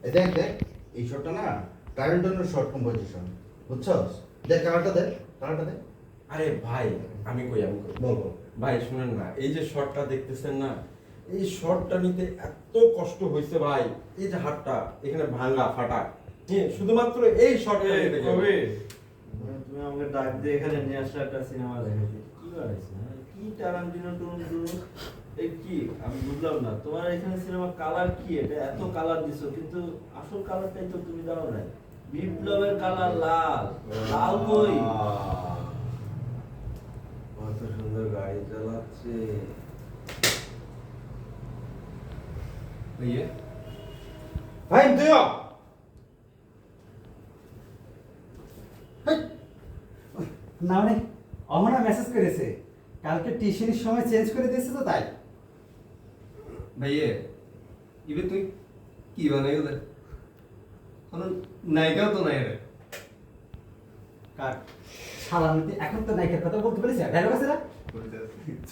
এই দেখ দেখ এই শটটা না টারেন্টিনোর শর্ট কম্পোজিশন বুঝছস? দেখ কালারটা দে, কালারটা দে। আরে ভাই, আমি কই বল বল। ভাই শুনেন না, এই যে শর্টটা দেখতেছেন না, এই শর্টটা নিতে এত কষ্ট হয়েছে ভাই। এই যে হাতটা এখানে ভাঙা ফাটা, হ্যাঁ, শুধুমাত্র এই শর্টটা নিতে কবে গেলে। তুমি আমাকে ডাক দিয়ে এখানে নিয়ে আসলে একটা সিনেমা দেখাতে কি বানাইছে কি টারান্টিনো টুরুন এই কি আমি বুঝলাম না তোমার এখানে সিনেমা কালার কি এটা এত কালার দিছো কিন্তু আসল কালারটাই তো তুমি দাও না বিপ্লবের কালার লাল লাল কই কত সুন্দর গাড়ি চালাচ্ছে ইয়ে ভাই তুইও না মানে অহনা মেসেজ করেছে কালকে টিউশনের সময় চেঞ্জ করে দিয়েছে তো তাই। ভাইয়ে ইবে তুই কি বানাই গেলে কোনো নায়িকাও তো নাই রে কাট শালা নতি এখন তো নায়িকার কথা বলতে পেরেছি ডায়লগ আছে না